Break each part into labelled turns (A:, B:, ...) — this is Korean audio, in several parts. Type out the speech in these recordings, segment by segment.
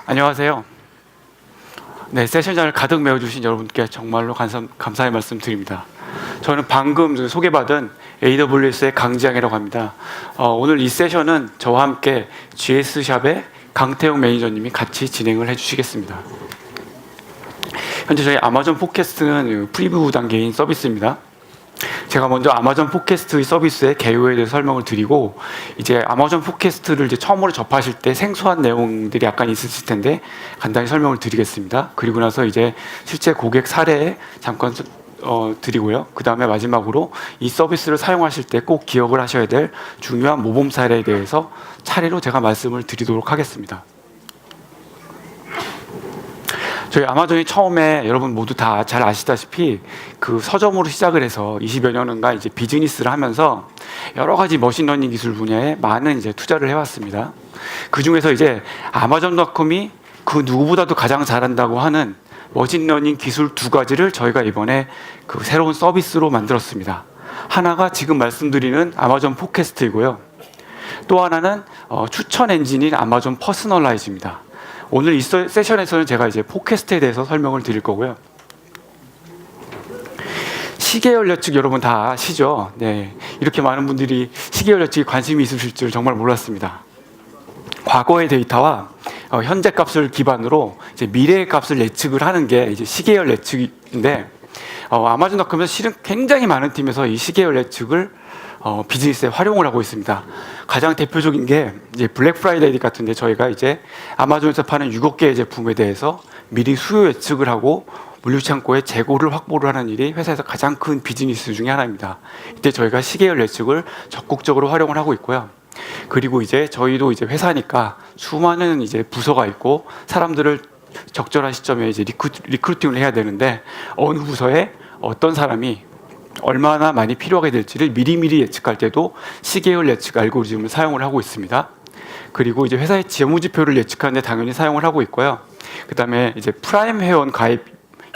A: 안녕하세요. 네, 세션장을 가득 메워주신 여러분께 정말로 감사의 말씀 드립니다. 저는 방금 소개받은 AWS의 강지양이라고 합니다. 오늘 이 세션은 저와 함께 GS샵의 강태용 매니저님이 같이 진행을 해주시겠습니다. 현재 저희 아마존 팟캐스트는 프리뷰 단계인 서비스입니다. 제가 먼저 아마존 팟캐스트 서비스의 개요에 대해서 설명을 드리고, 이제 아마존 팟캐스트를 이제 처음으로 접하실 때 생소한 내용들이 약간 있으실 텐데 간단히 설명을 드리겠습니다. 그리고 나서 이제 실제 고객 사례 잠깐 드리고요. 그 다음에 마지막으로 이 서비스를 사용하실 때 꼭 기억을 하셔야 될 중요한 모범 사례에 대해서 차례로 제가 말씀을 드리도록 하겠습니다. 저희 아마존이 처음에 여러분 모두 다 잘 아시다시피 그 서점으로 시작을 해서 20여 년간 이제 비즈니스를 하면서 여러 가지 머신러닝 기술 분야에 많은 이제 투자를 해왔습니다. 그 중에서 이제 아마존.com이 그 누구보다도 가장 잘한다고 하는 머신러닝 기술 두 가지를 저희가 이번에 그 새로운 서비스로 만들었습니다. 하나가 지금 말씀드리는 아마존 팟캐스트이고요. 또 하나는 추천 엔진인 아마존 퍼스널라이즈입니다. 오늘 이 세션에서는 제가 이제 팟캐스트에 대해서 설명을 드릴 거고요. 시계열 예측 여러분 다 아시죠? 네, 이렇게 많은 분들이 시계열 예측에 관심이 있으실 줄 정말 몰랐습니다. 과거의 데이터와 현재 값을 기반으로 이제 미래의 값을 예측을 하는 게 이제 시계열 예측인데, 아마존닷컴에서 실은 굉장히 많은 팀에서 이 시계열 예측을 비즈니스에 활용을 하고 있습니다. 가장 대표적인 게 이제 블랙 프라이데이 같은데 저희가 이제 아마존에서 파는 6억 개의 제품에 대해서 미리 수요 예측을 하고 물류창고에 재고를 확보를 하는 일이 회사에서 가장 큰 비즈니스 중에 하나입니다. 이때 저희가 시계열 예측을 적극적으로 활용을 하고 있고요. 그리고 이제 저희도 이제 회사니까 수많은 이제 부서가 있고 사람들을 적절한 시점에 이제 리크루팅을 해야 되는데, 어느 부서에 어떤 사람이 얼마나 많이 필요하게 될지를 미리미리 예측할 때도 시계열 예측 알고리즘을 사용을 하고 있습니다. 그리고 이제 회사의 재무지표를 예측하는데 당연히 사용을 하고 있고요. 그 다음에 이제 프라임 회원 가입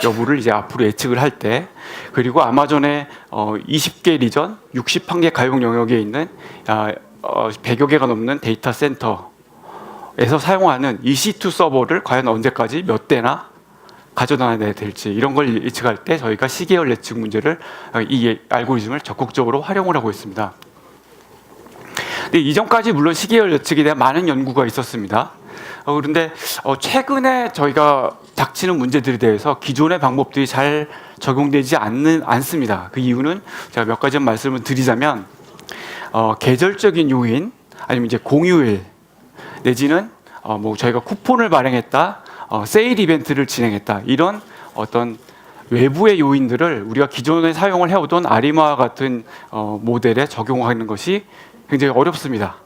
A: 여부를 이제 앞으로 예측을 할 때, 그리고 아마존의 20개 리전, 61개 가용 영역에 있는 100여 개가 넘는 데이터 센터에서 사용하는 EC2 서버를 과연 언제까지 몇 대나 가져다녀야 될지, 이런 걸 예측할 때 저희가 시계열 예측 문제를 이 알고리즘을 적극적으로 활용을 하고 있습니다. 근데 이전까지 물론 시계열 예측에 대한 많은 연구가 있었습니다. 그런데 최근에 저희가 닥치는 문제들에 대해서 기존의 방법들이 잘 적용되지 않습니다. 그 이유는 제가 몇 가지 말씀을 드리자면, 계절적인 요인, 아니면 이제 공휴일, 내지는 뭐 저희가 쿠폰을 발행했다, 세일 이벤트를 진행했다, 이런 어떤 외부의 요인들을 우리가 기존에 사용을 해오던 아리마와 같은 모델에 적용하는 것이 굉장히 어렵습니다.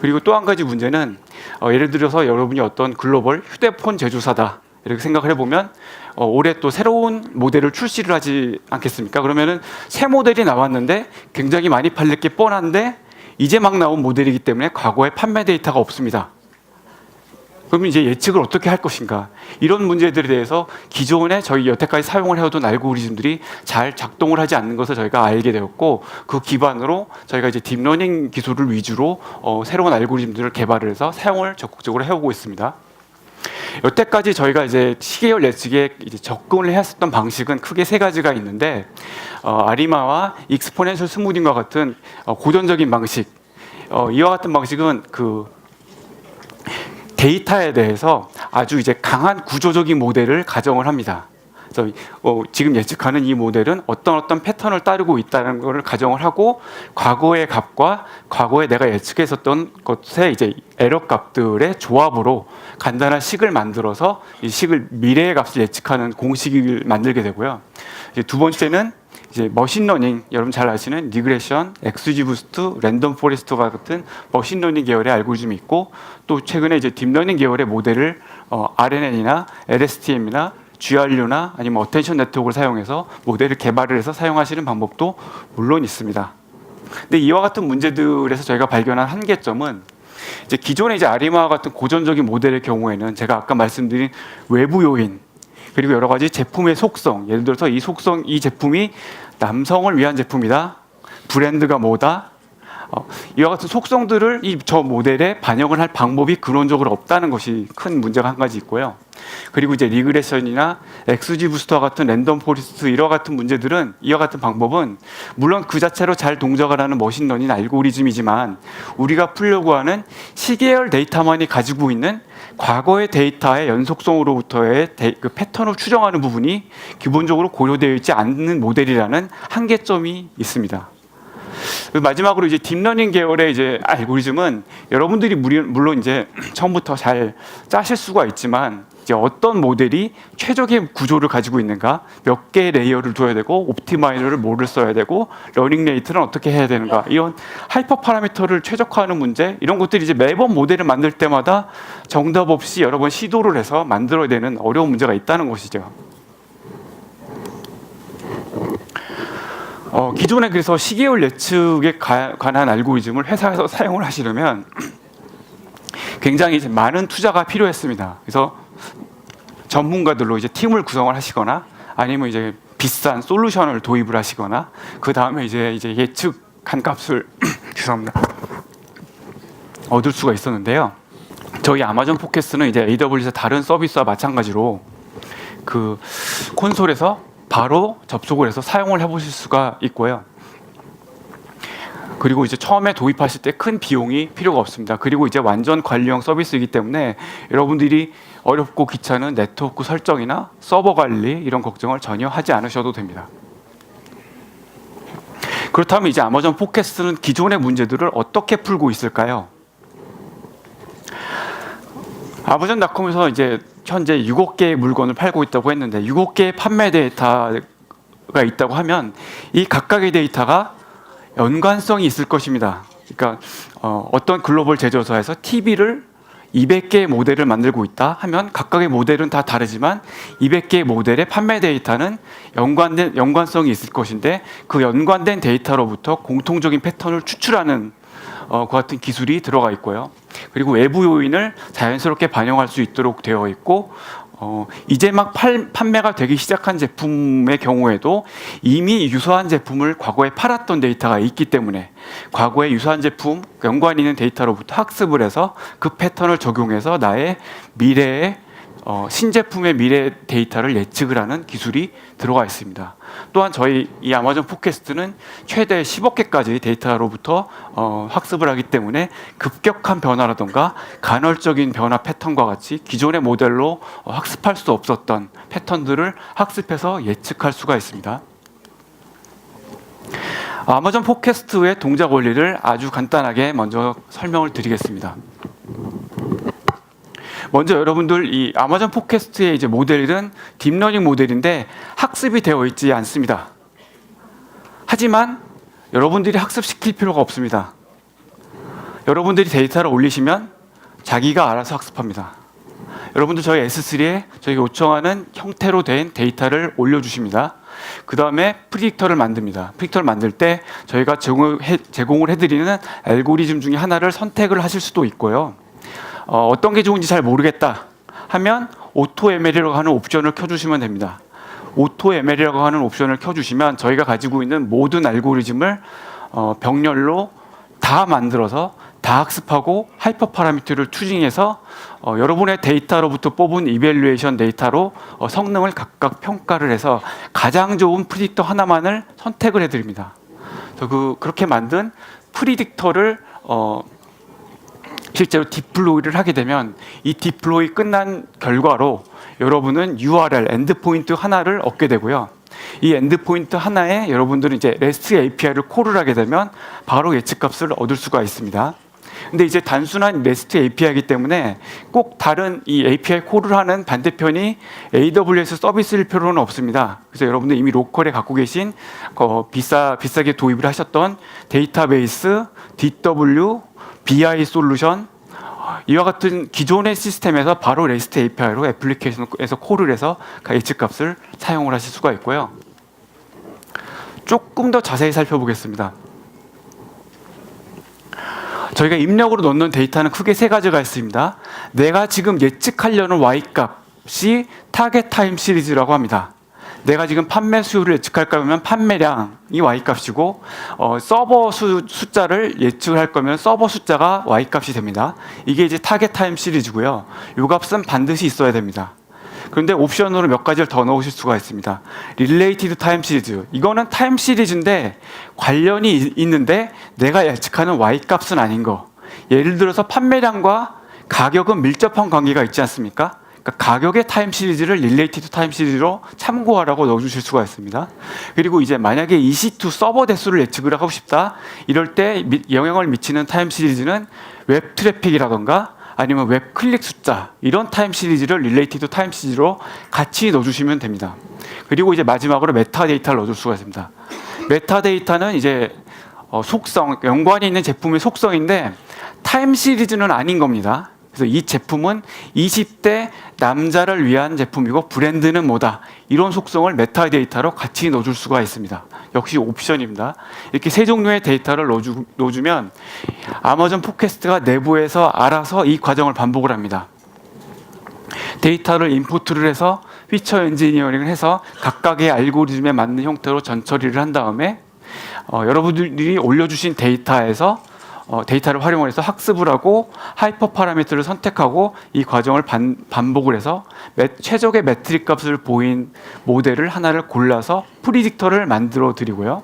A: 그리고 또 한 가지 문제는, 예를 들어서 여러분이 어떤 글로벌 휴대폰 제조사다 이렇게 생각을 해보면 올해 또 새로운 모델을 출시를 하지 않겠습니까? 그러면은 새 모델이 나왔는데 굉장히 많이 팔릴 게 뻔한데 이제 막 나온 모델이기 때문에 과거의 판매 데이터가 없습니다. 그러면 이제 예측을 어떻게 할 것인가, 이런 문제들에 대해서 기존에 저희 여태까지 사용을 해오던 알고리즘들이 잘 작동을 하지 않는 것을 저희가 알게 되었고, 그 기반으로 저희가 이제 딥러닝 기술을 위주로 새로운 알고리즘들을 개발을 해서 사용을 적극적으로 해오고 있습니다. 여태까지 저희가 이제 시계열 예측에 이제 접근을 했었던 방식은 크게 세 가지가 있는데, 아리마와 익스포넨셜 스무딩과 같은 고전적인 방식, 이와 같은 방식은 그 데이터에 대해서 아주 이제 강한 구조적인 모델을 가정을 합니다. 그래서 지금 예측하는 이 모델은 어떤 패턴을 따르고 있다는 것을 가정을 하고, 과거의 값과 과거에 내가 예측했었던 것의 이제 에러 값들의 조합으로 간단한 식을 만들어서 이 식을 미래의 값을 예측하는 공식을 만들게 되고요. 이제 두 번째는 이제 머신러닝, 여러분 잘 아시는 리그레션, XGBoost, 랜덤 포레스트와 같은 머신러닝 계열의 알고리즘이 있고, 또 최근에 이제 딥러닝 계열의 모델을 RNN이나 LSTM이나 GRU나 아니면 어텐션 네트워크를 사용해서 모델을 개발을 해서 사용하시는 방법도 물론 있습니다. 근데 이와 같은 문제들에서 저희가 발견한 한계점은, 이제 기존의 이제 아리마와 같은 고전적인 모델의 경우에는 제가 아까 말씀드린 외부 요인, 그리고 여러 가지 제품의 속성, 예를 들어서 이 제품이 남성을 위한 제품이다, 브랜드가 뭐다, 이와 같은 속성들을 저 모델에 반영을 할 방법이 근원적으로 없다는 것이 큰 문제가 한 가지 있고요. 그리고 이제 리그레션이나 XG 부스터와 같은 랜덤 포레스트 이와 같은 문제들은 이와 같은 방법은 물론 그 자체로 잘 동작을 하는 머신러닝 알고리즘이지만 우리가 풀려고 하는 시계열 데이터만이 가지고 있는 과거의 데이터의 연속성으로부터의 그 패턴을 추정하는 부분이 기본적으로 고려되어 있지 않는 모델이라는 한계점이 있습니다. 마지막으로 이제 딥러닝 계열의 이제 알고리즘은 여러분들이 물론 이제 처음부터 잘 짜실 수가 있지만 이제 어떤 모델이 최적의 구조를 가지고 있는가, 몇 개의 레이어를 둬야 되고, 옵티마이저를 뭐를 써야 되고, 러닝 레이트는 어떻게 해야 되는가, 이런 하이퍼 파라미터를 최적화하는 문제, 이런 것들이 이제 매번 모델을 만들 때마다 정답 없이 여러 번 시도를 해서 만들어야 되는 어려운 문제가 있다는 것이죠. 기존에 그래서 시계열 예측에 관한 알고리즘을 회사에서 사용을 하시려면 굉장히 이제 많은 투자가 필요했습니다. 그래서 전문가들로 이제 팀을 구성을 하시거나 아니면 이제 비싼 솔루션을 도입을 하시거나 그 다음에 이제 예측한 값을 죄송합니다. 얻을 수가 있었는데요. 저희 아마존 포캐스트는 이제 AWS 다른 서비스와 마찬가지로 그 콘솔에서 바로 접속을 해서 사용을 해보실 수가 있고요. 그리고 이제 처음에 도입하실 때 큰 비용이 필요가 없습니다. 그리고 이제 완전 관리형 서비스이기 때문에 여러분들이 어렵고 귀찮은 네트워크 설정이나 서버 관리 이런 걱정을 전혀 하지 않으셔도 됩니다. 그렇다면 이제 아마존 포캐스트는 기존의 문제들을 어떻게 풀고 있을까요? 아마존닷컴에서 이제 현재 6억 개의 물건을 팔고 있다고 했는데 6억 개의 판매 데이터가 있다고 하면 이 각각의 데이터가 연관성이 있을 것입니다. 그러니까 어떤 글로벌 제조사에서 TV를 200개의 모델을 만들고 있다 하면 각각의 모델은 다 다르지만 200개의 모델의 판매 데이터는 연관성이 있을 것인데 그 연관된 데이터로부터 공통적인 패턴을 추출하는 그 같은 기술이 들어가 있고요. 그리고 외부 요인을 자연스럽게 반영할 수 있도록 되어 있고 이제 막 판매가 되기 시작한 제품의 경우에도 이미 유사한 제품을 과거에 팔았던 데이터가 있기 때문에 과거에 유사한 제품 연관 있는 데이터로부터 학습을 해서 그 패턴을 적용해서 나의 미래의 신제품의 미래 데이터를 예측을 하는 기술이 들어가 있습니다. 또한 저희 이 아마존 포캐스트는 최대 10억 개까지 데이터로부터 학습을 하기 때문에 급격한 변화라든가 간헐적인 변화 패턴과 같이 기존의 모델로 학습할 수 없었던 패턴들을 학습해서 예측할 수가 있습니다. 아마존 포캐스트의 동작 원리를 아주 간단하게 먼저 설명을 드리겠습니다. 먼저 여러분들 이 아마존 포캐스트의 이제 모델은 딥러닝 모델인데 학습이 되어 있지 않습니다. 하지만 여러분들이 학습시킬 필요가 없습니다. 여러분들이 데이터를 올리시면 자기가 알아서 학습합니다. 여러분들 저희 S3에 저희가 요청하는 형태로 된 데이터를 올려주십니다. 그 다음에 프리딕터를 만듭니다. 프리딕터를 만들 때 저희가 제공을 해드리는 알고리즘 중에 하나를 선택을 하실 수도 있고요. 어떤 게 좋은지 잘 모르겠다 하면 오토 ML이라고 하는 옵션을 켜주시면 됩니다. 오토 ML이라고 하는 옵션을 켜주시면 저희가 가지고 있는 모든 알고리즘을 병렬로 다 만들어서 다 학습하고 하이퍼 파라미터를 추징해서 여러분의 데이터로부터 뽑은 이밸류에이션 데이터로 성능을 각각 평가를 해서 가장 좋은 프리딕터 하나만을 선택을 해드립니다. 그렇게 만든 프리딕터를 실제로 디플로이를 하게 되면 이 디플로이 끝난 결과로 여러분은 URL, 엔드포인트 하나를 얻게 되고요. 이 엔드포인트 하나에 여러분들은 이제 REST API를 콜을 하게 되면 바로 예측값을 얻을 수가 있습니다. 근데 이제 단순한 REST API이기 때문에 꼭 다른 이 API 콜을 하는 반대편이 AWS 서비스일 필요는 없습니다. 그래서 여러분들 이미 로컬에 갖고 계신 비싸게 도입을 하셨던 데이터베이스, DW, BI 솔루션 이와 같은 기존의 시스템에서 바로 REST API로 애플리케이션에서 콜을 해서 예측값을 사용을 하실 수가 있고요. 조금 더 자세히 살펴보겠습니다. 저희가 입력으로 넣는 데이터는 크게 세 가지가 있습니다. 내가 지금 예측하려는 Y값이 타겟 타임 시리즈라고 합니다. 내가 지금 판매 수요를 예측할 거면 판매량이 y-값이고 서버 숫자를 예측할 거면 서버 숫자가 y-값이 됩니다. 이게 이제 타겟 타임 시리즈고요. 이 값은 반드시 있어야 됩니다. 그런데 옵션으로 몇 가지를 더 넣으실 수가 있습니다. 릴레이티드 타임 시리즈. 이거는 타임 시리즈인데 관련이 있는데 내가 예측하는 y-값은 아닌 거. 예를 들어서 판매량과 가격은 밀접한 관계가 있지 않습니까? 그러니까 가격의 타임 시리즈를 릴레이티드 타임 시리즈로 참고하라고 넣어주실 수가 있습니다. 그리고 이제 만약에 EC2 서버 대수를 예측을 하고 싶다. 이럴 때 영향을 미치는 타임 시리즈는 웹 트래픽이라던가 아니면 웹 클릭 숫자 이런 타임 시리즈를 릴레이티드 타임 시리즈로 같이 넣어주시면 됩니다. 그리고 이제 마지막으로 메타데이터를 넣어줄 수가 있습니다. 메타데이터는 이제 속성, 연관이 있는 제품의 속성인데 타임 시리즈는 아닌 겁니다. 그래서 이 제품은 20대 남자를 위한 제품이고 브랜드는 뭐다. 이런 속성을 메타데이터로 같이 넣어줄 수가 있습니다. 역시 옵션입니다. 이렇게 세 종류의 데이터를 넣어주면 아마존 팟캐스트가 내부에서 알아서 이 과정을 반복을 합니다. 데이터를 인풋을 해서 피처 엔지니어링을 해서 각각의 알고리즘에 맞는 형태로 전처리를 한 다음에 여러분들이 올려주신 데이터에서 데이터를 활용해서 학습을 하고 하이퍼 파라미터를 선택하고 이 과정을 반복을 해서 최적의 매트릭 값을 보인 모델을 하나를 골라서 프리딕터를 만들어 드리고요.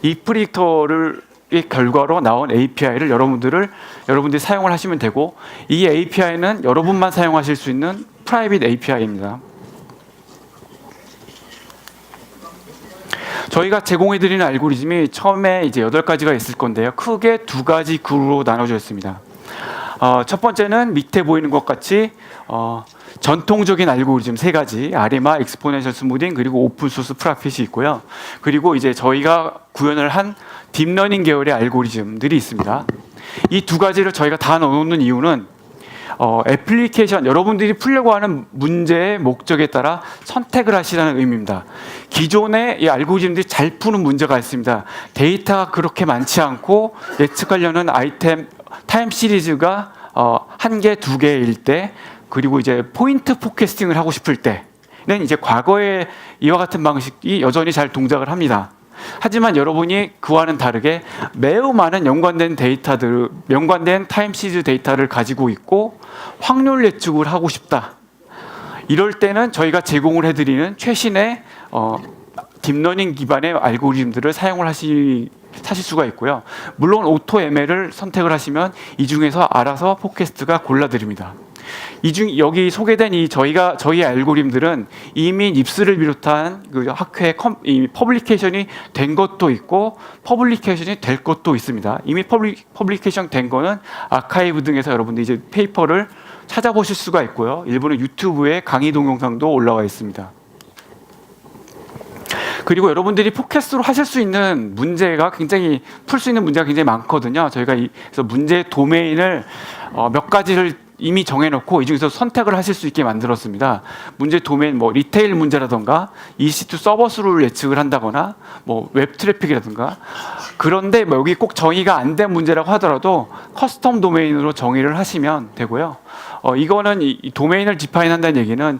A: 이 프리딕터를 이 결과로 나온 API를 여러분들이 사용을 하시면 되고 이 API는 여러분만 사용하실 수 있는 프라이빗 API입니다. 저희가 제공해드리는 알고리즘이 처음에 이제 8가지가 있을 건데요. 크게 2가지 그룹으로 나눠져 있습니다. 첫 번째는 밑에 보이는 것 같이 전통적인 알고리즘 3가지, 아리마, 익스포넨셜 스무딩, 그리고 오픈소스 프라핏이 있고요. 그리고 이제 저희가 구현을 한 딥러닝 계열의 알고리즘들이 있습니다. 이 2가지를 저희가 다 넣어놓는 이유는 애플리케이션, 여러분들이 풀려고 하는 문제의 목적에 따라 선택을 하시라는 의미입니다. 기존의 이 알고리즘들이 잘 푸는 문제가 있습니다. 데이터가 그렇게 많지 않고 예측하려는 아이템 타임 시리즈가 1개, 2개일 때, 그리고 이제 포인트 포캐스팅을 하고 싶을 때는 이제 과거에 이와 같은 방식이 여전히 잘 동작을 합니다. 하지만 여러분이 그와는 다르게 매우 많은 연관된 타임 시리즈 데이터를 가지고 있고 확률 예측을 하고 싶다. 이럴 때는 저희가 제공을 해드리는 최신의 딥러닝 기반의 알고리즘들을 사용을 하실 수가 있고요. 물론 오토 ML을 선택을 하시면 이 중에서 알아서 팟캐스트가 골라드립니다. 여기 소개된 저희 알고리즘들은 이미 닙스를 비롯한 그 학회 퍼블리케이션이 된 것도 있고 퍼블리케이션이 될 것도 있습니다. 이미 퍼블리케이션 된 거는 아카이브 등에서 여러분들이 이제 페이퍼를 찾아보실 수가 있고요. 일부는 유튜브에 강의 동영상도 올라와 있습니다. 그리고 여러분들이 팟캐스트로 하실 수 있는 풀 수 있는 문제가 굉장히 많거든요. 저희가 그래서 문제의 도메인을 몇 가지를 이미 정해놓고 이 중에서 선택을 하실 수 있게 만들었습니다. 문제 도메인, 리테일 문제라던가 EC2 서버 수를 예측을 한다거나 웹 트래픽이라든가. 그런데 여기 꼭 정의가 안 된 문제라고 하더라도 커스텀 도메인으로 정의를 하시면 되고요. 이거는 이 도메인을 디파인한다는 얘기는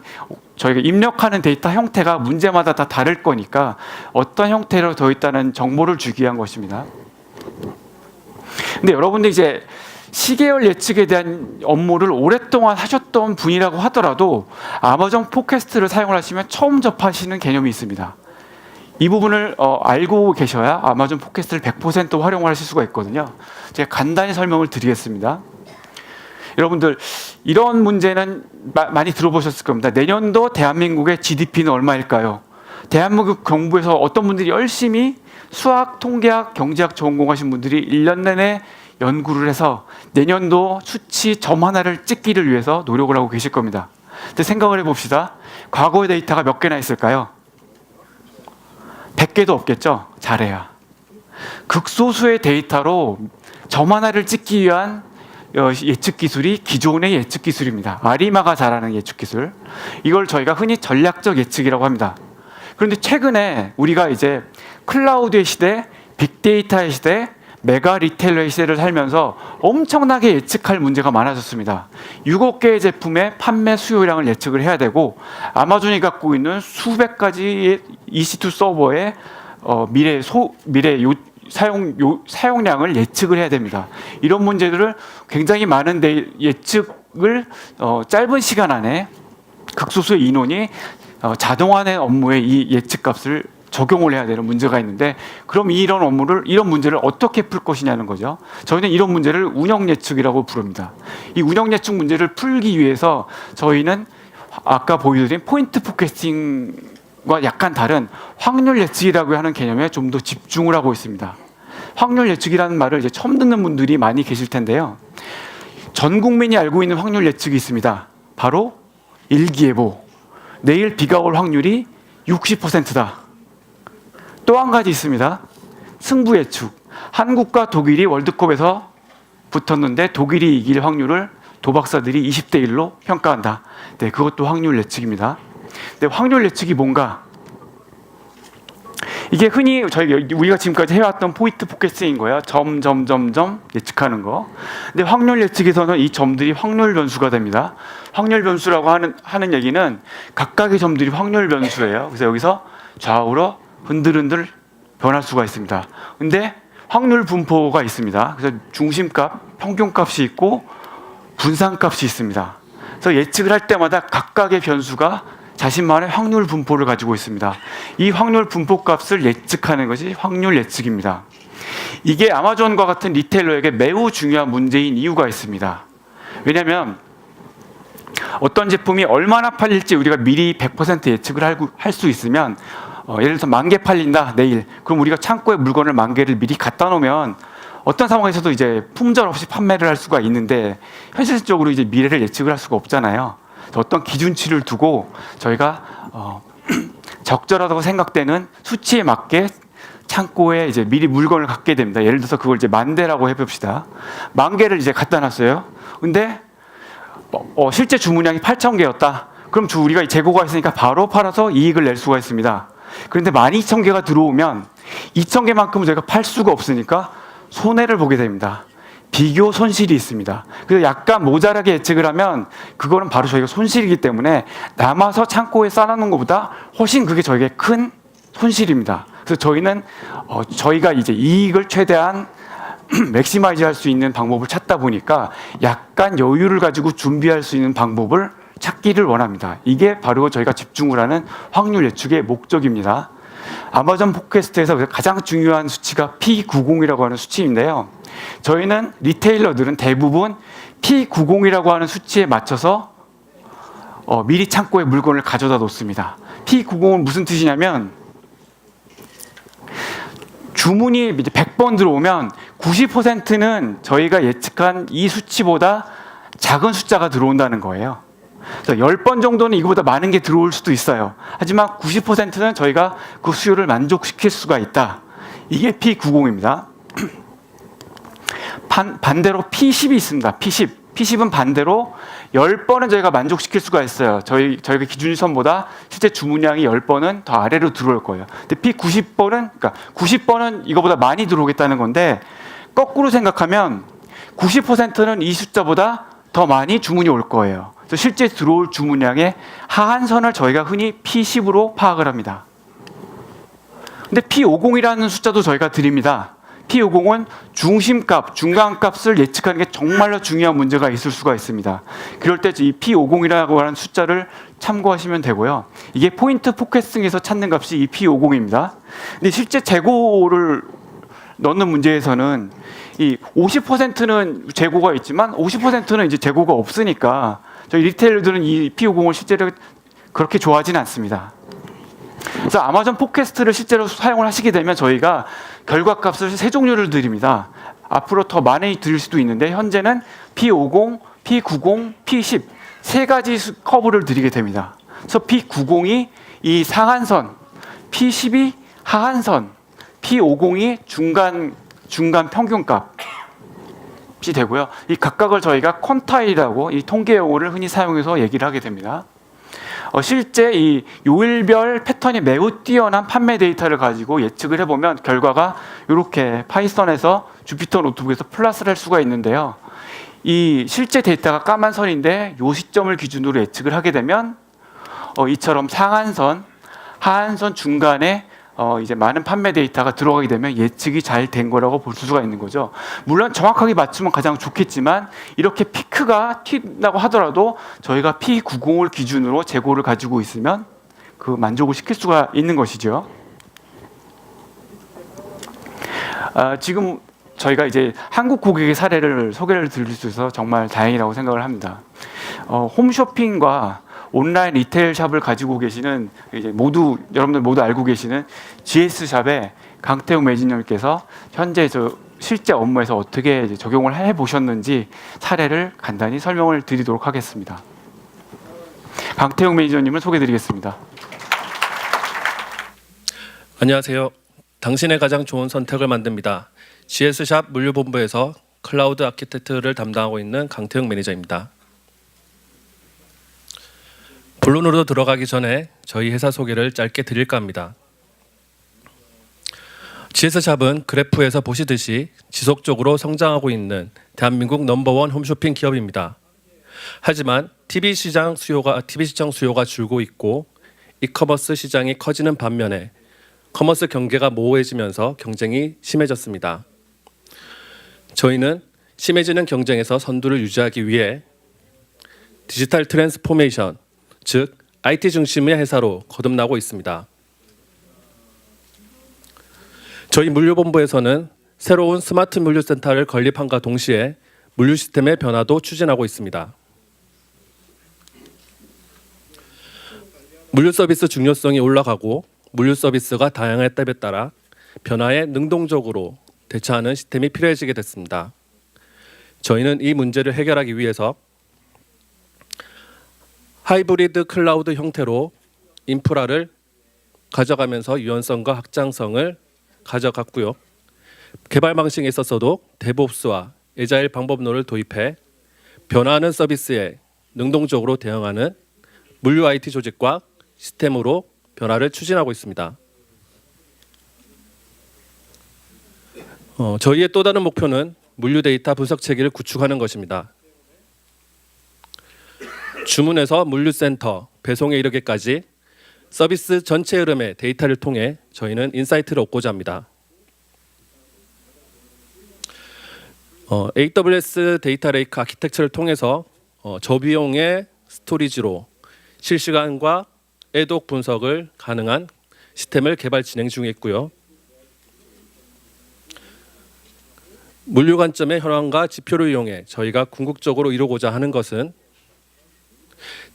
A: 저희가 입력하는 데이터 형태가 문제마다 다 다를 거니까 어떤 형태로 되어 있다는 정보를 주기 위한 것입니다. 근데 여러분들 이제 시계열 예측에 대한 업무를 오랫동안 하셨던 분이라고 하더라도 아마존 팟캐스트를 사용을 하시면 처음 접하시는 개념이 있습니다. 이 부분을 알고 계셔야 아마존 팟캐스트를 100% 활용을 하실 수가 있거든요. 제가 간단히 설명을 드리겠습니다. 여러분들 이런 문제는 많이 들어보셨을 겁니다. 내년도 대한민국의 GDP는 얼마일까요? 대한민국 정부에서 어떤 분들이 열심히 수학, 통계학, 경제학 전공하신 분들이 1년 내내 연구를 해서 내년도 수치 점 하나를 찍기를 위해서 노력을 하고 계실 겁니다. 근데 생각을 해봅시다. 과거의 데이터가 몇 개나 있을까요? 100개도 없겠죠? 잘해야. 극소수의 데이터로 점 하나를 찍기 위한 예측 기술이 기존의 예측 기술입니다. 아리마가 잘하는 예측 기술. 이걸 저희가 흔히 전략적 예측이라고 합니다. 그런데 최근에 우리가 이제 클라우드의 시대, 빅데이터의 시대, 메가 리테일러의 시대를 살면서 엄청나게 예측할 문제가 많아졌습니다. 7억 개의 제품의 판매 수요량을 예측을 해야 되고 아마존이 갖고 있는 수백 가지의 EC2 서버의 미래 사용량을 예측을 해야 됩니다. 이런 문제들을 굉장히 많은 예측을 짧은 시간 안에 극소수의 인원이 자동화된 업무에 이 예측값을 적용을 해야 되는 문제가 있는데, 그럼 이런 문제를 어떻게 풀 것이냐는 거죠. 저희는 이런 문제를 운영 예측이라고 부릅니다. 이 운영 예측 문제를 풀기 위해서 저희는 아까 보여드린 포인트 포캐스팅과 약간 다른 확률 예측이라고 하는 개념에 좀 더 집중을 하고 있습니다. 확률 예측이라는 말을 이제 처음 듣는 분들이 많이 계실 텐데요. 전 국민이 알고 있는 확률 예측이 있습니다. 바로 일기예보. 내일 비가 올 확률이 60%다. 또 한 가지 있습니다. 승부 예측. 한국과 독일이 월드컵에서 붙었는데 독일이 이길 확률을 도박사들이 20대 1로 평가한다. 네, 그것도 확률 예측입니다. 네, 확률 예측이 뭔가? 이게 흔히 우리가 지금까지 해왔던 포인트 포캐스팅인 거예요. 점 예측하는 거. 근데 확률 예측에서는 이 점들이 확률 변수가 됩니다. 확률 변수라고 하는 얘기는 각각의 점들이 확률 변수예요. 그래서 여기서 좌우로 흔들흔들 변할 수가 있습니다. 근데 확률 분포가 있습니다. 그래서 중심값, 평균값이 있고 분산값이 있습니다. 그래서 예측을 할 때마다 각각의 변수가 자신만의 확률 분포를 가지고 있습니다. 이 확률 분포 값을 예측하는 것이 확률 예측입니다. 이게 아마존과 같은 리테일러에게 매우 중요한 문제인 이유가 있습니다. 왜냐하면 어떤 제품이 얼마나 팔릴지 우리가 미리 100% 예측을 할 수 있으면 예를 들어서 10,000개 팔린다 내일. 그럼 우리가 창고에 물건을 10,000개를 미리 갖다 놓으면 어떤 상황에서도 이제 품절 없이 판매를 할 수가 있는데, 현실적으로 이제 미래를 예측을 할 수가 없잖아요. 어떤 기준치를 두고 저희가 적절하다고 생각되는 수치에 맞게 창고에 이제 미리 물건을 갖게 됩니다. 예를 들어서 그걸 이제 10,000대라고 해봅시다. 10,000개를 이제 갖다 놨어요. 근데 실제 주문량이 8,000개였다. 그럼 우리가 재고가 있으니까 바로 팔아서 이익을 낼 수가 있습니다. 그런데 12,000개가 들어오면 2,000개만큼은 저희가 팔 수가 없으니까 손해를 보게 됩니다. 비교 손실이 있습니다. 그래서 약간 모자라게 예측을 하면 그거는 바로 저희가 손실이기 때문에 남아서 창고에 쌓아놓는 것보다 훨씬 그게 저에게 큰 손실입니다. 그래서 저희는 저희가 이제 이익을 최대한 맥시마이즈 할 수 있는 방법을 찾다 보니까 약간 여유를 가지고 준비할 수 있는 방법을 찾기를 원합니다. 이게 바로 저희가 집중을 하는 확률 예측의 목적입니다. 아마존 포캐스트에서 가장 중요한 수치가 P90이라고 하는 수치인데요. 저희는 리테일러들은 대부분 P90이라고 하는 수치에 맞춰서 미리 창고에 물건을 가져다 놓습니다. P90은 무슨 뜻이냐면 주문이 이제 100번 들어오면 90%는 저희가 예측한 이 수치보다 작은 숫자가 들어온다는 거예요. 10번 정도는 이거보다 많은 게 들어올 수도 있어요. 하지만 90%는 저희가 그 수요를 만족시킬 수가 있다. 이게 P90입니다. 반대로 P10이 있습니다. P10은 반대로 10번은 저희가 만족시킬 수가 있어요. 저희가 기준선보다 실제 주문량이 10번은 더 아래로 들어올 거예요. 근데 P90번은, 그러니까 90번은 이거보다 많이 들어오겠다는 건데, 거꾸로 생각하면 90%는 이 숫자보다 더 많이 주문이 올 거예요. 그래서 실제 들어올 주문량의 하한선을 저희가 흔히 P10으로 파악을 합니다. 근데 P50이라는 숫자도 저희가 드립니다. P50은 중심값, 중간값을 예측하는 게 정말로 중요한 문제가 있을 수가 있습니다. 그럴 때 이 P50이라고 하는 숫자를 참고하시면 되고요. 이게 포인트 포캐스팅에서 찾는 값이 이 P50입니다. 근데 실제 재고를 넣는 문제에서는 이 50%는 재고가 있지만 50%는 이제 재고가 없으니까 저희 리테일러들은 이 P50을 실제로 그렇게 좋아하지는 않습니다. 그래서 아마존 포캐스트를 실제로 사용을 하시게 되면 저희가 결과값을 세 종류를 드립니다. 앞으로 더 많이 드릴 수도 있는데 현재는 P50, P90, P10 세 가지 커브를 드리게 됩니다. 그래서 P90이 이 상한선, P10이 하한선, P50이 중간 평균값이 되고요. 이 각각을 저희가 퀀타일이라고 이 통계 용어를 흔히 사용해서 얘기를 하게 됩니다. 실제 이 요일별 패턴이 매우 뛰어난 판매 데이터를 가지고 예측을 해보면 결과가 이렇게 파이썬에서 주피터 노트북에서 플러스를 할 수가 있는데요. 이 실제 데이터가 까만 선인데 이 시점을 기준으로 예측을 하게 되면 이처럼 상한선, 하한선 중간에 이제 많은 판매 데이터가 들어가게 되면 예측이 잘 된 거라고 볼 수가 있는 거죠. 물론 정확하게 맞추면 가장 좋겠지만 이렇게 피크가 튄다고 하더라도 저희가 P90을 기준으로 재고를 가지고 있으면 그 만족을 시킬 수가 있는 것이죠. 지금 저희가 이제 한국 고객의 사례를 소개를 드릴 수 있어서 정말 다행이라고 생각을 합니다. 홈쇼핑과 온라인 리테일 샵을 가지고 계시는 이제 여러분들 모두 알고 계시는 GS 샵의 강태웅 매니저님께서 현재 실제 업무에서 어떻게 이제 적용을 해 보셨는지 사례를 간단히 설명을 드리도록 하겠습니다. 강태웅 매니저님을 소개드리겠습니다.
B: 안녕하세요. 당신의 가장 좋은 선택을 만듭니다. GS샵 물류본부에서 클라우드 아키텍트를 담당하고 있는 강태웅 매니저입니다. 본론으로 들어가기 전에 저희 회사 소개를 짧게 드릴까 합니다. GS샵은 그래프에서 보시듯이 지속적으로 성장하고 있는 대한민국 넘버원 홈쇼핑 기업입니다. 하지만 TV 시장 수요가 줄고 있고 이커머스 시장이 커지는 반면에 커머스 경계가 모호해지면서 경쟁이 심해졌습니다. 저희는 심해지는 경쟁에서 선두를 유지하기 위해 디지털 트랜스포메이션, 즉 IT 중심의 회사로 거듭나고 있습니다. 저희 물류본부에서는 새로운 스마트 물류센터를 건립함과 동시에 물류 시스템의 변화도 추진하고 있습니다. 물류 서비스 중요성이 올라가고 물류 서비스가 다양한 때에 따라 변화에 능동적으로 대처하는 시스템이 필요해지게 됐습니다. 저희는 이 문제를 해결하기 위해서 하이브리드 클라우드 형태로 인프라를 가져가면서 유연성과 확장성을 가져갔고요. 개발 방식에 있어서도 데브옵스와 에자일 방법론을 도입해 변화하는 서비스에 능동적으로 대응하는 물류 IT 조직과 시스템으로 변화를 추진하고 있습니다. 저희의 또 다른 목표는 물류 데이터 분석 체계를 구축하는 것입니다. 주문에서 물류센터, 배송에 이르기까지 서비스 전체 흐름의 데이터를 통해 저희는 인사이트를 얻고자 합니다. AWS 데이터 레이크 아키텍처를 통해서 저비용의 스토리지로 실시간과 애독 분석을 가능한 시스템을 개발 진행 중에 있고요. 물류 관점의 현황과 지표를 이용해 저희가 궁극적으로 이루고자 하는 것은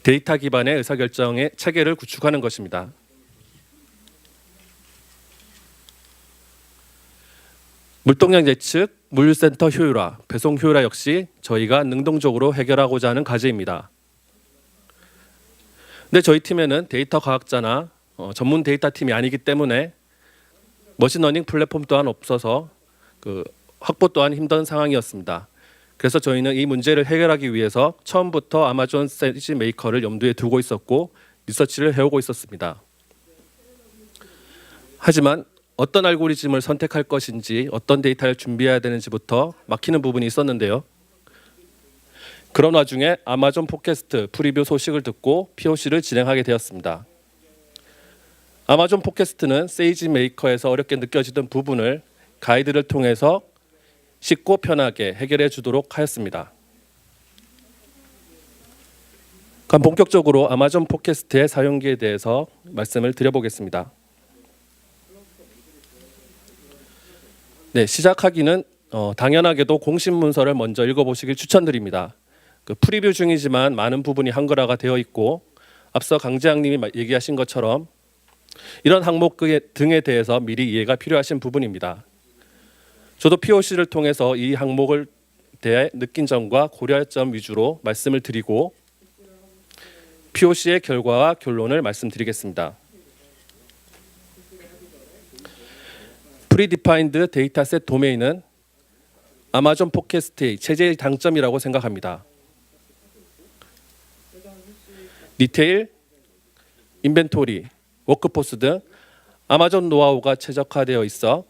B: 데이터 기반의 의사결정의 체계를 구축하는 것입니다. 물동량 예측, 물류센터 효율화, 배송 효율화 역시 저희가 능동적으로 해결하고자 하는 과제입니다. 근데 저희 팀에는 데이터 과학자나 전문 데이터 팀이 아니기 때문에 머신러닝 플랫폼 또한 없어서 확보 또한 힘든 상황이었습니다. 그래서 저희는 이 문제를 해결하기 위해서 처음부터 아마존 세이지 메이커를 염두에 두고 있었고 리서치를 해오고 있었습니다. 하지만 어떤 알고리즘을 선택할 것인지 어떤 데이터를 준비해야 되는지부터 막히는 부분이 있었는데요. 그런 와중에 아마존 팟캐스트 프리뷰 소식을 듣고 POC를 진행하게 되었습니다. 아마존 팟캐스트는 세이지 메이커에서 어렵게 느껴지던 부분을 가이드를 통해서 쉽고 편하게 해결해 주도록 하였습니다. 그럼 본격적으로 아마존 팟캐스트의 사용기에 대해서 말씀을 드려보겠습니다. 네, 시작하기는 당연하게도 공식 문서를 먼저 읽어보시길 추천드립니다. 프리뷰 중이지만 많은 부분이 한글화가 되어 있고 앞서 강재학님이 얘기하신 것처럼 이런 항목 등에 대해서 미리 이해가 필요하신 부분입니다. 저도 POC를 통해서 이 항목을 대해 느낀 점과 고려할 점 위주로 말씀을 드리고 POC의 결과와 결론을 말씀드리겠습니다. 프리디파인드 데이터셋 도메인은 아마존 팟캐스트의 최대의 장점이라고 생각합니다. 리테일, 인벤토리, 워크포스 등 아마존 노하우가 최적화되어 있어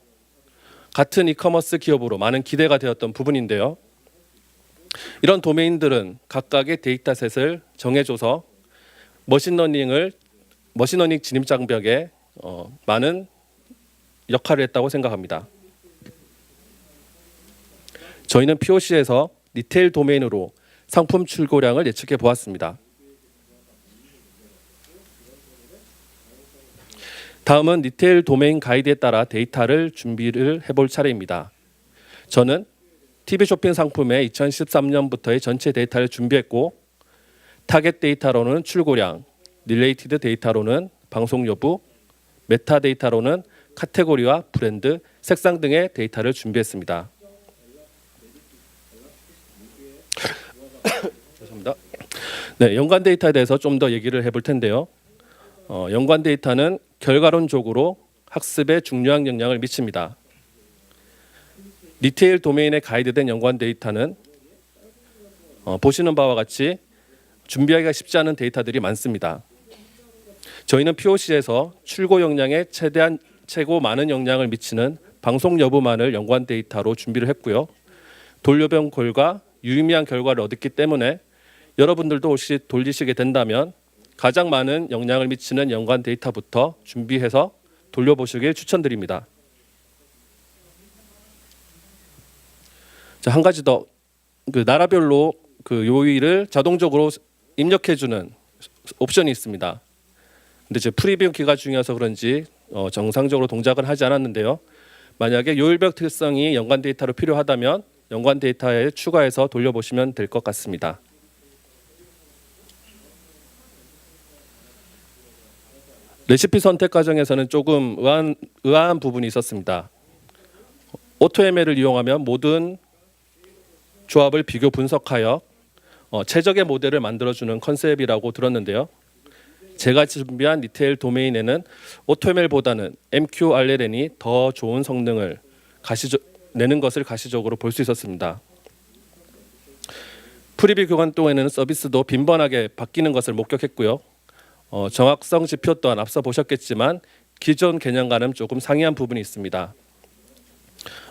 B: 같은 이커머스 기업으로 많은 기대가 되었던 부분인데요. 이런 도메인들은 각각의 데이터셋을 정해줘서 머신러닝 진입 장벽에 많은 역할을 했다고 생각합니다. 저희는 POC에서 리테일 도메인으로 상품 출고량을 예측해 보았습니다. 다음은 리테일 도메인 가이드에 따라 데이터를 준비를 해볼 차례입니다. 저는 TV 쇼핑 상품의 2013년부터의 전체 데이터를 준비했고, 타겟 데이터로는 출고량, 릴레이티드 데이터로는 방송 여부, 메타 데이터로는 카테고리와 브랜드, 색상 등의 데이터를 준비했습니다. 죄송합니다. 네, 연관 데이터에 대해서 좀 더 얘기를 해볼 텐데요. 연관 데이터는 결과론적으로 학습에 중요한 영향을 미칩니다. 리테일 도메인에 가이드된 연관 데이터는 보시는 바와 같이 준비하기가 쉽지 않은 데이터들이 많습니다. 저희는 POC에서 출고 역량에 최고 많은 영향을 미치는 방송 여부만을 연관 데이터로 준비를 했고요. 돌려본 결과 유의미한 결과를 얻었기 때문에 여러분들도 혹시 돌리시게 된다면 가장 많은 영향을 미치는 연관 데이터부터 준비해서 돌려보시길 추천드립니다. 자, 한 가지 더, 나라별로 요일을 자동적으로 입력해주는 옵션이 있습니다. 근데 제 프리뷰 기간 중이어서 그런지 정상적으로 동작을 하지 않았는데요. 만약에 요일별 특성이 연관 데이터로 필요하다면 연관 데이터에 추가해서 돌려보시면 될 것 같습니다. 레시피 선택 과정에서는 조금 의아한 부분이 있었습니다. AutoML을 이용하면 모든 조합을 비교 분석하여 최적의 모델을 만들어주는 컨셉이라고 들었는데요. 제가 준비한 리테일 도메인에는 AutoML보다는 MQRLN이 더 좋은 성능을 내는 것을 가시적으로 볼 수 있었습니다. 프리뷰 교관 동안에는 서비스도 빈번하게 바뀌는 것을 목격했고요. 정확성 지표 또한 앞서 보셨겠지만 기존 개념과는 조금 상이한 부분이 있습니다.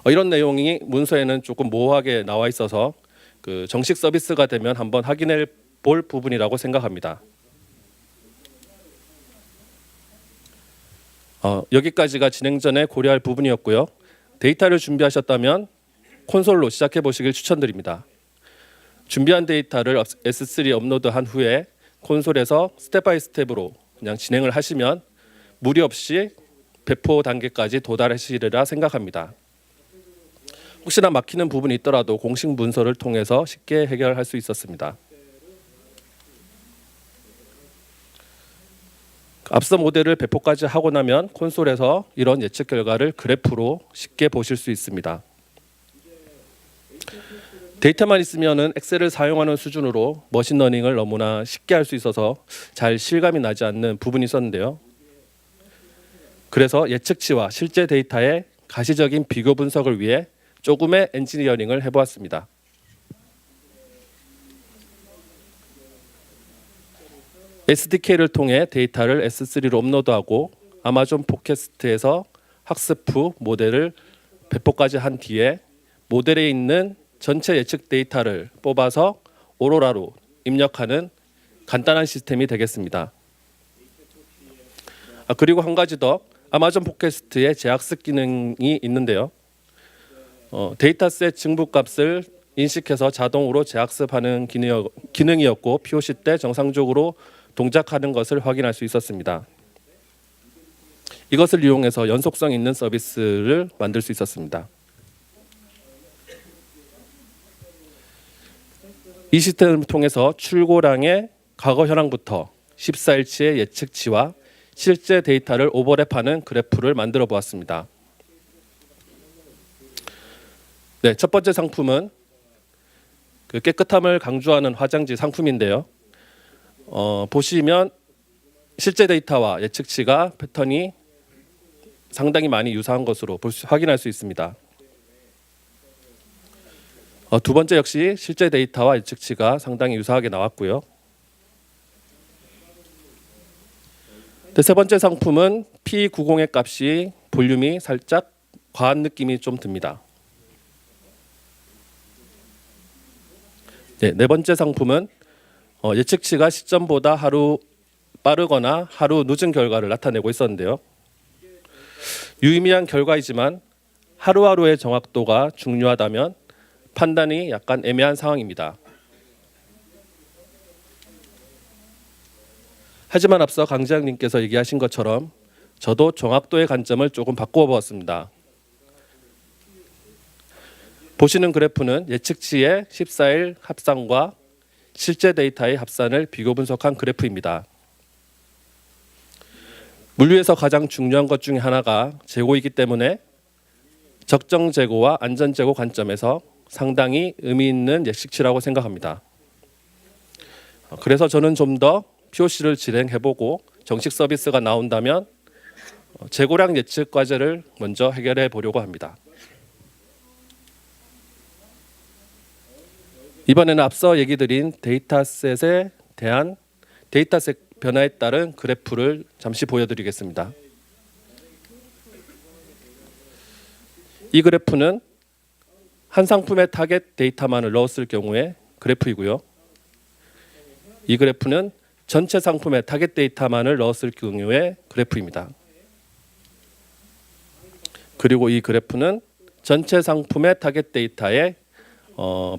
B: 이런 내용이 문서에는 조금 모호하게 나와 있어서 정식 서비스가 되면 한번 확인해 볼 부분이라고 생각합니다. 여기까지가 진행 전에 고려할 부분이었고요. 데이터를 준비하셨다면 콘솔로 시작해 보시길 추천드립니다. 준비한 데이터를 S3 업로드한 후에 콘솔에서 스텝 바이 스텝으로 그냥 진행을 하시면 무리 없이 배포 단계까지 도달하시리라 생각합니다. 혹시나 막히는 부분이 있더라도 공식 문서를 통해서 쉽게 해결할 수 있었습니다. 앞서 모델을 배포까지 하고 나면 콘솔에서 이런 예측 결과를 그래프로 쉽게 보실 수 있습니다. 데이터만 있으면은 엑셀을 사용하는 수준으로 머신러닝을 너무나 쉽게 할 수 있어서 잘 실감이 나지 않는 부분이 있었는데요. 그래서 예측치와 실제 데이터의 가시적인 비교 분석을 위해 조금의 엔지니어링을 해보았습니다. SDK를 통해 데이터를 S3로 업로드하고 아마존 팟캐스트에서 학습 후 모델을 배포까지 한 뒤에 모델에 있는 전체 예측 데이터를 뽑아서 오로라로 입력하는 간단한 시스템이 되겠습니다. 그리고 한 가지 더, 아마존 팟캐스트에 재학습 기능이 있는데요. 데이터셋 증부값을 인식해서 자동으로 재학습하는 기능이었고 POC 때 정상적으로 동작하는 것을 확인할 수 있었습니다. 이것을 이용해서 연속성 있는 서비스를 만들 수 있었습니다. 이 시스템을 통해서 출고량의 과거 현황부터 14일치의 예측치와 실제 데이터를 오버랩하는 그래프를 만들어 보았습니다. 네, 첫 번째 상품은 깨끗함을 강조하는 화장지 상품인데요. 보시면 실제 데이터와 예측치가 패턴이 상당히 많이 유사한 것으로 확인할 수 있습니다. 두 번째 역시 실제 데이터와 예측치가 상당히 유사하게 나왔고요. 세 번째 상품은 P90의 값이 볼륨이 살짝 과한 느낌이 좀 듭니다. 네, 네 번째 상품은 예측치가 시점보다 하루 빠르거나 하루 늦은 결과를 나타내고 있었는데요. 유의미한 결과이지만 하루하루의 정확도가 중요하다면 판단이 약간 애매한 상황입니다. 하지만 앞서 강지장님께서 얘기하신 것처럼 저도 정확도의 관점을 조금 바꾸어 보았습니다. 보시는 그래프는 예측치의 14일 합산과 실제 데이터의 합산을 비교 분석한 그래프입니다. 물리에서 가장 중요한 것 중에 하나가 재고이기 때문에 적정 재고와 안전 재고 관점에서 상당히 의미 있는 예측치라고 생각합니다. 그래서 저는 좀 더 POC를 진행해보고 정식 서비스가 나온다면 재고량 예측 과제를 먼저 해결해 보려고 합니다. 이번에는 앞서 얘기 드린 데이터셋에 대한 데이터셋 변화에 따른 그래프를 잠시 보여드리겠습니다. 이 그래프는 한 상품의 타겟 데이터만을 넣었을 경우의 그래프이고요. 이 그래프는 전체 상품의 타겟 데이터만을 넣었을 경우의 그래프입니다. 그리고 이 그래프는 전체 상품의 타겟 데이터에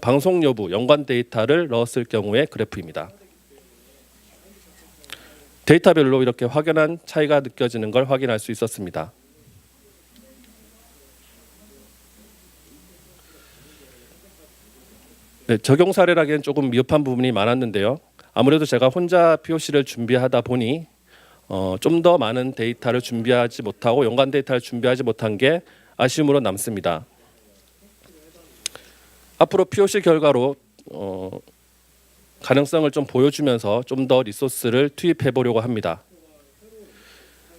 B: 방송 여부, 연관 데이터를 넣었을 경우의 그래프입니다. 데이터별로 이렇게 확연한 차이가 느껴지는 걸 확인할 수 있었습니다. 네, 적용 사례라기엔 조금 미흡한 부분이 많았는데요. 아무래도 제가 혼자 POC를 준비하다 보니 좀 더 많은 데이터를 준비하지 못하고 연관 데이터를 준비하지 못한 게 아쉬움으로 남습니다. 앞으로 POC 결과로 가능성을 좀 보여주면서 좀 더 리소스를 투입해 보려고 합니다.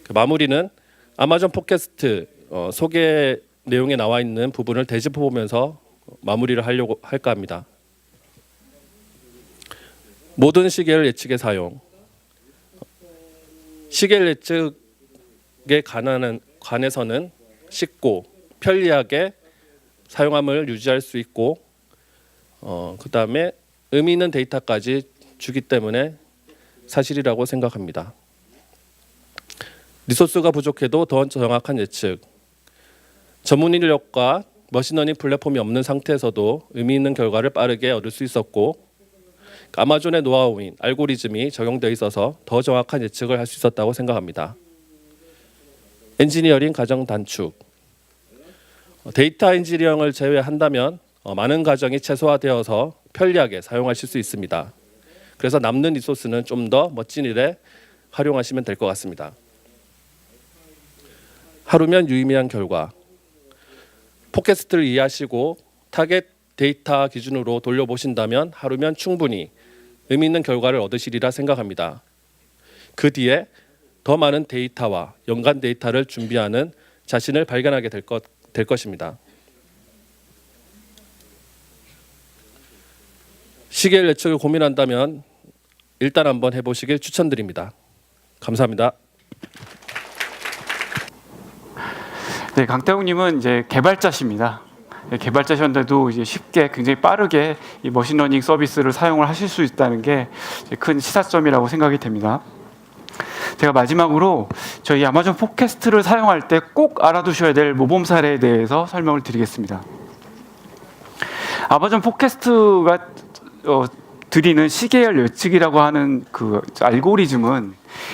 B: 그 마무리는 아마존 팟캐스트 소개 내용에 나와 있는 부분을 되짚어 보면서 마무리를 하려고 할까 합니다. 모든 시계열 예측의 사용. 시계열 예측에 관해서는 쉽고 편리하게 사용함을 유지할 수 있고 그 다음에 의미 있는 데이터까지 주기 때문에 사실이라고 생각합니다. 리소스가 부족해도 더 정확한 예측, 전문 인력과 머신러닝 플랫폼이 없는 상태에서도 의미 있는 결과를 빠르게 얻을 수 있었고 아마존의 노하우인 알고리즘이 적용되어 있어서 더 정확한 예측을 할 수 있었다고 생각합니다. 엔지니어링 과정 단축, 데이터 엔지니어링을 제외한다면 많은 과정이 최소화되어서 편리하게 사용하실 수 있습니다. 그래서 남는 리소스는 좀 더 멋진 일에 활용하시면 될 것 같습니다. 하루면 유의미한 결과. 팟캐스트를 이해하시고 타겟 데이터 기준으로 돌려보신다면 하루면 충분히 의미 있는 결과를 얻으시리라 생각합니다. 그 뒤에 더 많은 데이터와 연관 데이터를 준비하는 자신을 발견하게 될 것입니다. 시계열 예측을 고민한다면 일단 한번 해보시길 추천드립니다. 감사합니다.
A: 네, 강태웅님은 이제 개발자십니다. 네, 개발자셨는데도 이제 쉽게 굉장히 빠르게 이 머신러닝 서비스를 사용을 하실 수 있다는 게 큰 시사점이라고 생각이 됩니다. 제가 마지막으로 저희 아마존 팟캐스트를 사용할 때 꼭 알아두셔야 될 모범 사례에 대해서 설명을 드리겠습니다. 아마존 팟캐스트가 드리는 시계열 예측이라고 하는 그 알고리즘은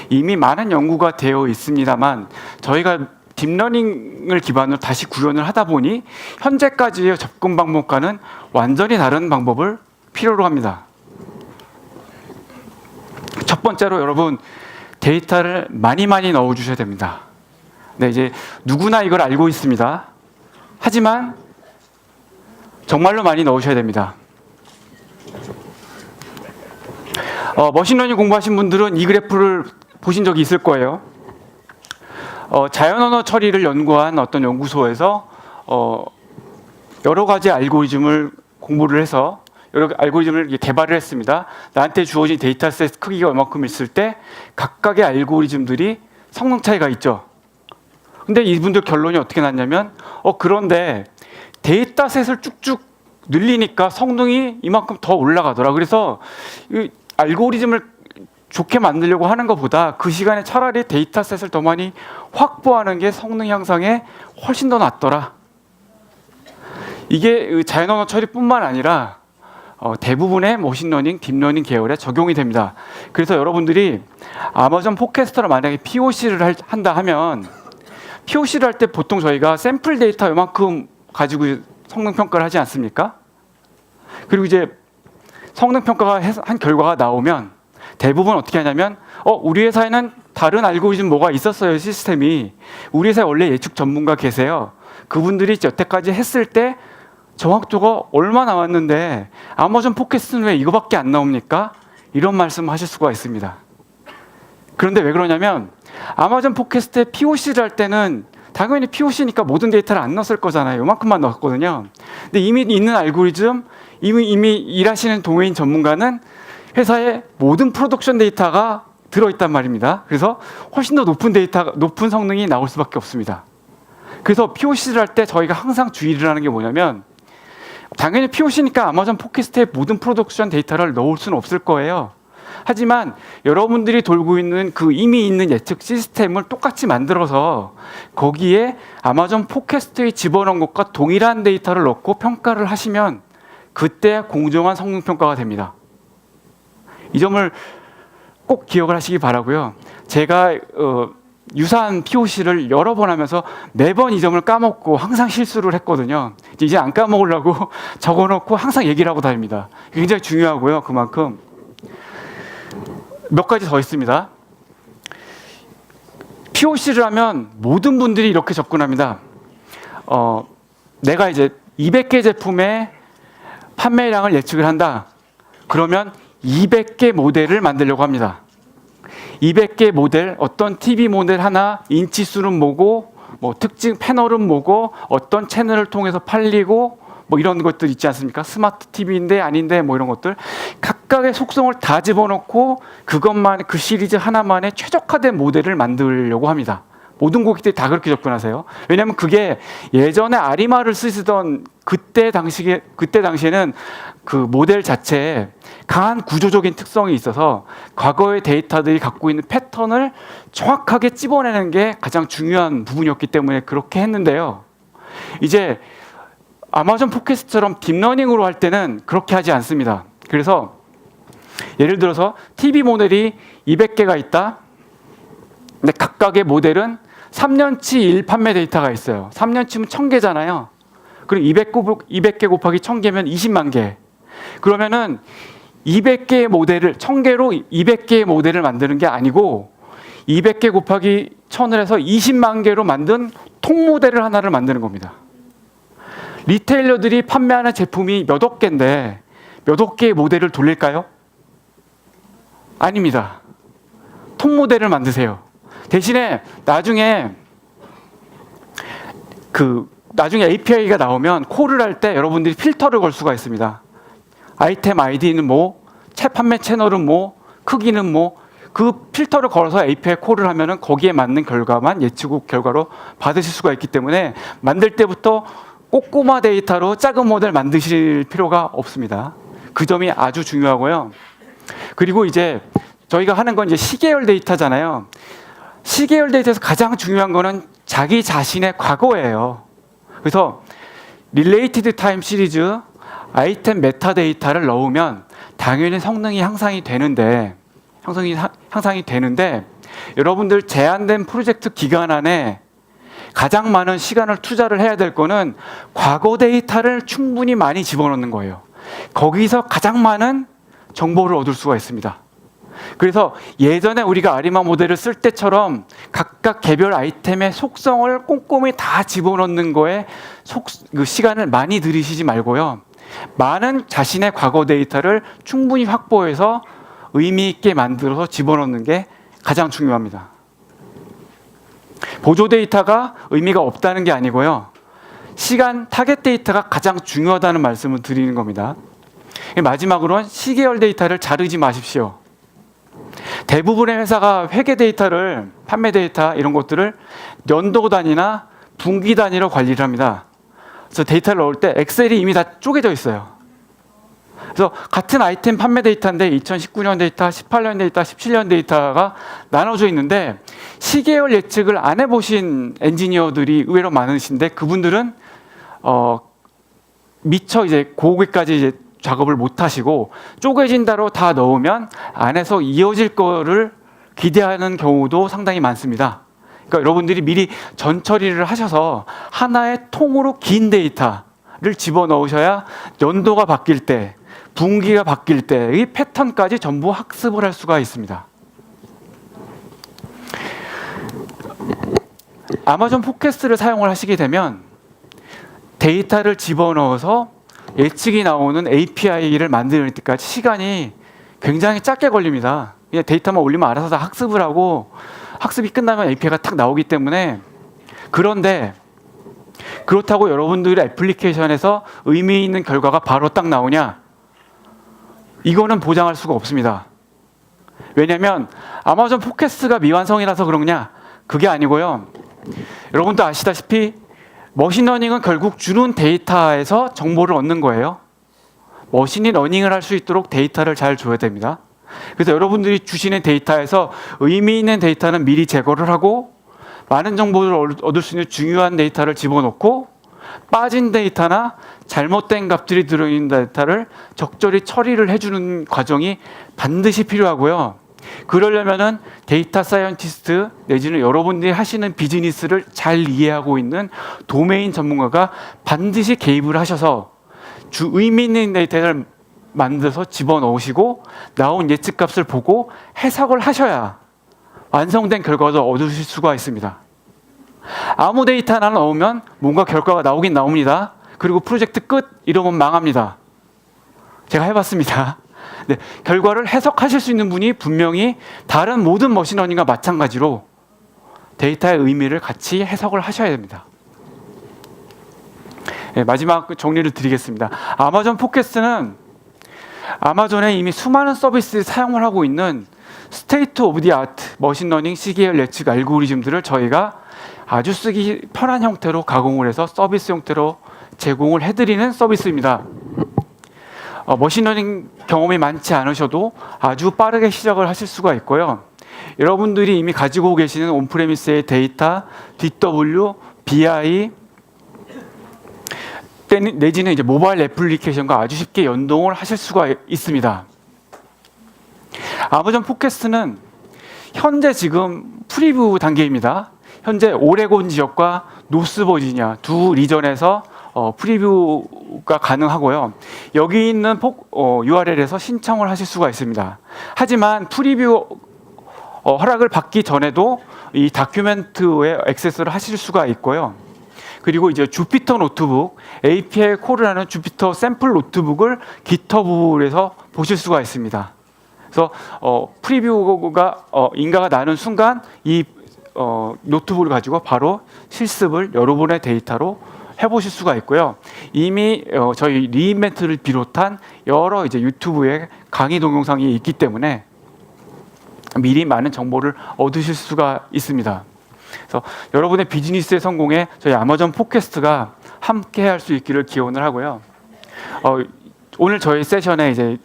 A: 이미 많은 연구가 되어 있습니다만 저희가 딥러닝을 기반으로 다시 구현을 하다 보니 현재까지의 접근 방법과는 완전히 다른 방법을 필요로 합니다. 첫 번째로 여러분 데이터를 많이 넣어주셔야 됩니다. 네, 이제 누구나 이걸 알고 있습니다. 하지만 정말로 많이 넣으셔야 됩니다. 머신러닝 공부하신 분들은 이 그래프를 보신 적이 있을 거예요. 자연 언어 처리를 연구한 어떤 연구소에서 여러 가지 알고리즘을 공부를 해서 여러 알고리즘을 개발을 했습니다. 나한테 주어진 데이터셋 크기가 얼마큼 있을 때 각각의 알고리즘들이 성능 차이가 있죠. 근데 이분들 결론이 어떻게 났냐면 그런데 데이터셋을 쭉쭉 늘리니까 성능이 이만큼 더 올라가더라. 그래서 이 알고리즘을 좋게 만들려고 하는 것보다 그 시간에 차라리 데이터셋을 더 많이 확보하는 게 성능 향상에 훨씬 더 낫더라. 이게 자연 언어 처리뿐만 아니라 대부분의 머신러닝, 딥러닝 계열에 적용이 됩니다. 그래서 여러분들이 아마존 팟캐스터를 만약에 POC를 한다 하면 POC를 할 때 보통 저희가 샘플 데이터 요만큼 가지고 성능 평가를 하지 않습니까? 그리고 이제 성능 평가가 한 결과가 나오면 대부분 어떻게 하냐면 우리 회사에는 다른 알고리즘 뭐가 있었어요, 시스템이. 우리 회사에 원래 예측 전문가 계세요. 그분들이 여태까지 했을 때 정확도가 얼마 나왔는데 아마존 팟캐스트는 왜 이거밖에 안 나옵니까? 이런 말씀 하실 수가 있습니다. 그런데 왜 그러냐면 아마존 팟캐스트에 POC를 할 때는 당연히 POC니까 모든 데이터를 안 넣었을 거잖아요. 요만큼만 넣었거든요. 근데 이미 있는 알고리즘, 이미 일하시는 도메인 전문가는 회사에 모든 프로덕션 데이터가 들어있단 말입니다. 그래서 훨씬 더 높은 성능이 나올 수밖에 없습니다. 그래서 POC를 할 때 저희가 항상 주의를 하는 게 뭐냐면 당연히 POC니까 아마존 팟캐스트에 모든 프로덕션 데이터를 넣을 수는 없을 거예요. 하지만 여러분들이 돌고 있는 그 이미 있는 예측 시스템을 똑같이 만들어서 거기에 아마존 팟캐스트에 집어넣은 것과 동일한 데이터를 넣고 평가를 하시면 그때 공정한 성능 평가가 됩니다. 이 점을 꼭 기억을 하시기 바라고요. 제가 유사한 POC를 여러 번 하면서 매번 이 점을 까먹고 항상 실수를 했거든요. 이제 안 까먹으려고 적어놓고 항상 얘기를 하고 다닙니다. 굉장히 중요하고요. 그만큼 몇 가지 더 있습니다. POC를 하면 모든 분들이 이렇게 접근합니다. 내가 이제 200개 제품의 판매량을 예측을 한다. 그러면 200개 모델을 만들려고 합니다. 200개 모델, 어떤 TV 모델 하나, 인치수는 뭐고, 특징 패널은 뭐고, 어떤 채널을 통해서 팔리고, 이런 것들 있지 않습니까? 스마트 TV인데 아닌데 이런 것들. 각각의 속성을 다 집어넣고 그것만, 그 시리즈 하나만의 최적화된 모델을 만들려고 합니다. 모든 고객들이 다 그렇게 접근하세요. 왜냐하면 그게 예전에 아리마를 쓰시던 그때 당시에는 그 모델 자체에 강한 구조적인 특성이 있어서 과거의 데이터들이 갖고 있는 패턴을 정확하게 찝어내는 게 가장 중요한 부분이었기 때문에 그렇게 했는데요. 이제 아마존 팟캐스트처럼 딥러닝으로 할 때는 그렇게 하지 않습니다. 그래서 예를 들어서 TV 모델이 200개가 있다. 근데 각각의 모델은 3년치 일 판매 데이터가 있어요. 3년치면 1000개잖아요. 그럼 200개 곱하기 1000개면 20만 개. 그러면은 200개의 모델을 1000개로 200개의 모델을 만드는 게 아니고 200개 곱하기 1000을 해서 20만 개로 만든 통 모델을 하나를 만드는 겁니다. 리테일러들이 판매하는 제품이 몇억 개인데 몇억 개의 모델을 돌릴까요? 아닙니다. 통 모델을 만드세요. 대신에 나중에 API가 나오면 콜을 할 때 여러분들이 필터를 걸 수가 있습니다. 아이템 아이디는 판매 채널은 크기는 그 필터를 걸어서 API 콜을 하면은 거기에 맞는 결과만 예측 결과로 받으실 수가 있기 때문에 만들 때부터 꼬꼬마 데이터로 작은 모델 만드실 필요가 없습니다. 그 점이 아주 중요하고요. 그리고 이제 저희가 하는 건 이제 시계열 데이터잖아요. 시계열 데이터에서 가장 중요한 거는 자기 자신의 과거예요. 그래서 릴레이티드 타임 시리즈 아이템 메타 데이터를 넣으면 당연히 성능이 향상이 되는데 여러분들 제한된 프로젝트 기간 안에 가장 많은 시간을 투자를 해야 될 거는 과거 데이터를 충분히 많이 집어넣는 거예요. 거기서 가장 많은 정보를 얻을 수가 있습니다. 그래서 예전에 우리가 아리마 모델을 쓸 때처럼 각각 개별 아이템의 속성을 꼼꼼히 다 집어넣는 거에 시간을 많이 들이시지 말고요. 많은 자신의 과거 데이터를 충분히 확보해서 의미 있게 만들어서 집어넣는 게 가장 중요합니다. 보조 데이터가 의미가 없다는 게 아니고요. 시간 타겟 데이터가 가장 중요하다는 말씀을 드리는 겁니다. 마지막으로는 시계열 데이터를 자르지 마십시오. 대부분의 회사가 회계 데이터를, 판매 데이터 이런 것들을 연도 단위나 분기 단위로 관리를 합니다. 그래서 데이터를 넣을 때 엑셀이 이미 다 쪼개져 있어요. 그래서 같은 아이템 판매 데이터인데 2019년 데이터, 18년 데이터, 17년 데이터가 나눠져 있는데 시계열 예측을 안 해보신 엔지니어들이 의외로 많으신데 그분들은 미처 이제 거기까지 이제 작업을 못 하시고 쪼개진 대로 다 넣으면 안에서 이어질 거를 기대하는 경우도 상당히 많습니다. 그러니까 여러분들이 미리 전 처리를 하셔서 하나의 통으로 긴 데이터를 집어넣으셔야 연도가 바뀔 때, 분기가 바뀔 때의 패턴까지 전부 학습을 할 수가 있습니다. 아마존 포캐스트를 사용을 하시게 되면 데이터를 집어넣어서 예측이 나오는 API를 만드는 때까지 시간이 굉장히 짧게 걸립니다. 그냥 데이터만 올리면 알아서 다 학습을 하고 학습이 끝나면 API가 탁 나오기 때문에. 그런데 그렇다고 여러분들의 애플리케이션에서 의미 있는 결과가 바로 딱 나오냐? 이거는 보장할 수가 없습니다. 왜냐하면 아마존 포캐스트가 미완성이라서 그러냐? 그게 아니고요. 여러분도 아시다시피 머신러닝은 결국 주는 데이터에서 정보를 얻는 거예요. 머신이 러닝을 할 수 있도록 데이터를 잘 줘야 됩니다. 그래서 여러분들이 주시는 데이터에서 의미 있는 데이터는 미리 제거를 하고 많은 정보를 얻을 수 있는 중요한 데이터를 집어넣고 빠진 데이터나 잘못된 값들이 들어있는 데이터를 적절히 처리를 해주는 과정이 반드시 필요하고요. 그러려면은 데이터 사이언티스트 내지는 여러분들이 하시는 비즈니스를 잘 이해하고 있는 도메인 전문가가 반드시 개입을 하셔서 의미 있는 데이터를 만들어서 집어넣으시고 나온 예측값을 보고 해석을 하셔야 완성된 결과를 얻으실 수가 있습니다. 아무 데이터 하나 넣으면 뭔가 결과가 나오긴 나옵니다. 그리고 프로젝트 끝 이러면 망합니다. 제가 해봤습니다. 네, 결과를 해석하실 수 있는 분이 분명히 다른 모든 머신러닝과 마찬가지로 데이터의 의미를 같이 해석을 하셔야 됩니다. 네, 마지막 정리를 드리겠습니다. 아마존 포캐스트는 아마존에 이미 수많은 서비스를 사용을 하고 있는 스테이트 오브 디 아트 머신러닝 시계열 예측 알고리즘들을 저희가 아주 쓰기 편한 형태로 가공을 해서 서비스 형태로 제공을 해드리는 서비스입니다. 머신러닝 경험이 많지 않으셔도 아주 빠르게 시작을 하실 수가 있고요. 여러분들이 이미 가지고 계시는 온프레미스의 데이터, DW, BI 내지는 이제 모바일 애플리케이션과 아주 쉽게 연동을 하실 수가 있습니다. 아마존 포캐스트는 현재 지금 프리뷰 단계입니다. 현재 오레곤 지역과 노스버지니아 두 리전에서 프리뷰가 가능하고요. 여기 있는 URL에서 신청을 하실 수가 있습니다. 하지만 프리뷰 허락을 받기 전에도 이 다큐멘트에 액세스를 하실 수가 있고요. 그리고 이제 주피터 노트북, API 콜을 하는 주피터 샘플 노트북을 GitHub에서 보실 수가 있습니다. 그래서 프리뷰가 인가가 나는 순간 이 노트북을 가지고 바로 실습을 여러분의 데이터로 해보실 수가 있고요. 이미 저희 리인벤트를 비롯한 여러 이제 유튜브에 강의 동영상이 있기 때문에 미리 많은 정보를 얻으실 수가 있습니다. 그래서 여러분의 비즈니스의 성공에 저희 아마존 포캐스트가 함께 할 수 있기를 기원을 하고요. 오늘 저희 세션에 이제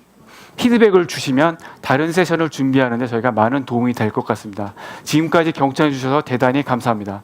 A: 피드백을 주시면 다른 세션을 준비하는데 저희가 많은 도움이 될 것 같습니다. 지금까지 경청해 주셔서 대단히 감사합니다.